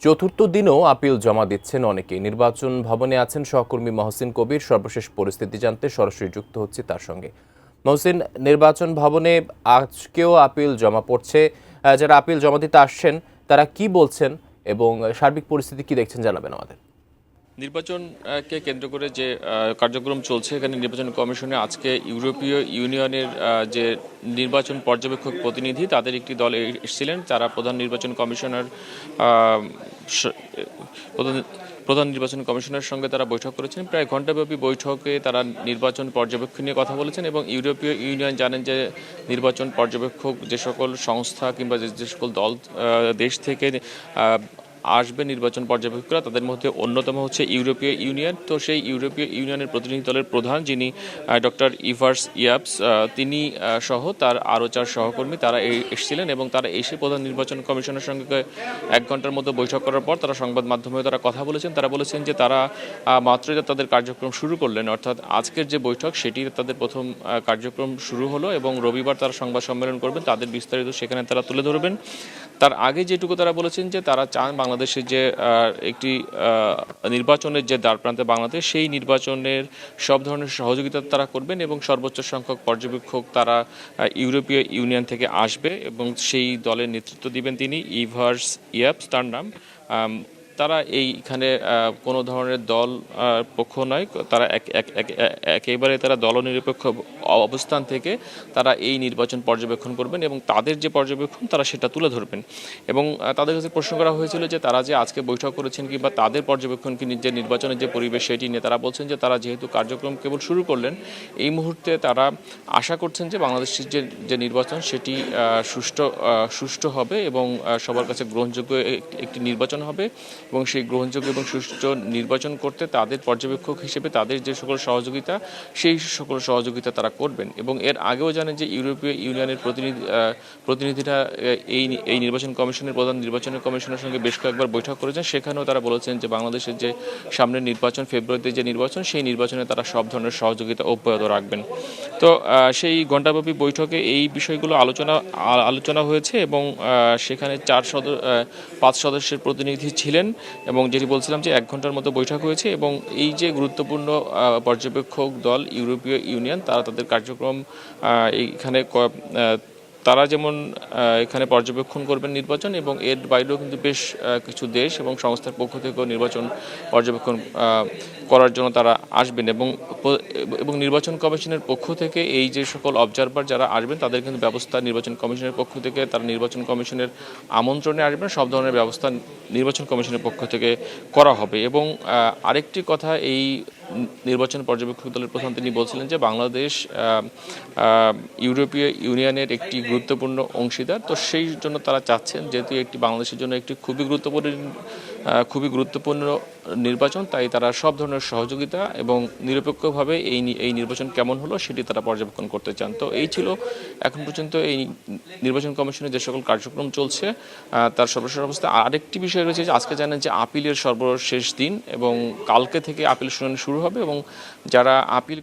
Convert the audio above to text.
চতুর্থ দিনও আপিল জমা দিচ্ছেন অনেকে। নির্বাচন ভবনে আছেন সহকর্মী মহসিন কবির। সর্বশেষ পরিস্থিতি জানতে সরাসরি যুক্ত হচ্ছে তার সঙ্গে। মহসিন, নির্বাচন ভবনে আজকেও আপিল জমা পড়ছে। যারা আপিল জমা দিতে আসছেন তারা কি বলছেন এবং সার্বিক পরিস্থিতি কি দেখছেন জানাবেন আমাদের। নির্বাচনকে কেন্দ্র করে যে কার্যক্রম চলছে, এখানে নির্বাচন কমিশনে আজকে ইউরোপীয় ইউনিয়নের যে নির্বাচন পর্যবেক্ষক প্রতিনিধি তাদের একটি দল এসেছিলেন। তারা প্রধান নির্বাচন কমিশনারের সঙ্গে তারা বৈঠক করেছেন। প্রায় ঘণ্টাব্যাপী বৈঠকে তারা নির্বাচন পর্যবেক্ষণ নিয়ে কথা বলেছেন এবং ইউরোপীয় ইউনিয়ন জানেন যে নির্বাচন পর্যবেক্ষক যে সকল সংস্থা কিংবা যে সকল দল দেশ থেকে আসবে নির্বাচন পর্যবেক্ষকরা, তাদের মধ্যে অন্যতম হচ্ছে ইউরোপীয় ইউনিয়ন। তো সেই ইউরোপীয় ইউনিয়নের প্রতিনিধি দলের প্রধান যিনি ডক্টর ইভার্স ইয়াপস, তিনি সহ তার আরও 4 সহকর্মী তারা এসেছিলেন এবং তারা এসে প্রধান নির্বাচন কমিশনের সঙ্গে 1 ঘন্টার মতো বৈঠক করার পর তারা সংবাদ মাধ্যমে তারা কথা বলেছেন। তারা বলেছেন যে তারা মাত্রই তাদের কার্যক্রম শুরু করলেন, অর্থাৎ আজকের যে বৈঠক সেটি তাদের প্রথম কার্যক্রম শুরু হলো এবং রবিবার তারা সংবাদ সম্মেলন করবেন, তাদের বিস্তারিত সেখানে তারা তুলে ধরবেন। তার আগে যেটুকু তারা বলেছেন যে তারা চান বাংলাদেশের যে একটি নির্বাচনের যে দ্বারপ্রান্তে বাংলাদেশ, সেই নির্বাচনের সব ধরনের সহযোগিতা তারা করবেন এবং সর্বোচ্চ সংখ্যক পর্যবেক্ষক তারা ইউরোপীয় ইউনিয়ন থেকে আসবে এবং সেই দলের নেতৃত্ব দিবেন তিনি ইভার্স ইয়াপস তার নাম। তারা এইখানে কোনো ধরনের দল পক্ষ নয়, তারা একেবারে তারা দলনিরপেক্ষ অবস্থান থেকে তারা এই নির্বাচন পর্যবেক্ষণ করবেন এবং তাদের যে পর্যবেক্ষণ তারা সেটা তুলে ধরবেন। এবং তাদের কাছে প্রশ্ন করা হয়েছিল যে তারা যে আজকে বৈঠক করেছেন কিংবা তাদের পর্যবেক্ষণ কি যে নির্বাচনের যে পরিবেশ সেটি নিয়ে তারা বলছেন যে তারা যেহেতু কার্যক্রম কেবল শুরু করলেন, এই মুহূর্তে তারা আশা করছেন যে বাংলাদেশের যে নির্বাচন সেটি সুষ্ঠু হবে এবং সবার কাছে গ্রহণযোগ্য একটি নির্বাচন হবে এবং সেই গ্রহণযোগ্য এবং সুষ্ঠু নির্বাচন করতে তাদের পর্যবেক্ষক হিসেবে তাদের যে সকল সহযোগিতা সেই সকল সহযোগিতা তারা করবেন। এবং এর আগেও জানেন যে ইউরোপীয় ইউনিয়নের প্রতিনিধিরা এই নির্বাচন কমিশনের প্রধান নির্বাচন কমিশনের সঙ্গে বেশ কয়েকবার বৈঠক করেছেন। সেখানেও তারা বলেছেন যে বাংলাদেশের যে সামনের নির্বাচন, ফেব্রুয়ারিতে যে নির্বাচন, সেই নির্বাচনে তারা সব ধরনের সহযোগিতা অব্যাহত রাখবেন। তো সেই ঘণ্টাব্যাপী বৈঠকে এই বিষয়গুলো আলোচনা হয়েছে এবং সেখানে 5 সদস্যের প্রতিনিধি ছিলেন এবং যেটি বলছিলাম যে 1 ঘন্টার মতো বৈঠক হয়েছে এবং এই যে গুরুত্বপূর্ণ পর্যবেক্ষক দল ইউরোপীয় ইউনিয়ন তারা তাদের কার্যক্রম এইখানে তারা যেমন এখানে পর্যবেক্ষণ করবেন নির্বাচন এবং এর বাইরেও কিন্তু বেশ কিছু দেশ এবং সংস্থার পক্ষ থেকেও নির্বাচন পর্যবেক্ষণ করার জন্য তারা আসবেন এবং নির্বাচন কমিশনের পক্ষ থেকে এই যে সকল অবজারভার যারা আসবেন তাদের কিন্তু ব্যবস্থা নির্বাচন কমিশনের পক্ষ থেকে তারা নির্বাচন কমিশনের আমন্ত্রণে আসবেন, সব ধরনের ব্যবস্থা নির্বাচন কমিশনের পক্ষ থেকে করা হবে। এবং আরেকটি কথা, এই নির্বাচন পর্যবেক্ষক দলের প্রধান তিনি বলছিলেন যে বাংলাদেশ ইউরোপীয় ইউনিয়নের একটি গুরুত্বপূর্ণ অংশীদার। তো সেই জন্য তারা চাচ্ছেন যেহেতু একটি বাংলাদেশের জন্য একটি খুবই গুরুত্বপূর্ণ নির্বাচন, তাই তারা সব ধরনের সহযোগিতা এবং নিরপেক্ষভাবে এই নির্বাচন কেমন হলো সেটি তারা পর্যবেক্ষণ করতে চান। তো এই ছিল এখন পর্যন্ত এই নির্বাচন কমিশনের যে সকল কার্যক্রম চলছে তার সর্বশেষ অবস্থা। আরেকটি বিষয় রয়েছে যে আজকে জানেন যে আপিলের সর্বশেষ দিন এবং কালকে থেকে আপিল শুনানি শুরু হবে এবং যারা আপিল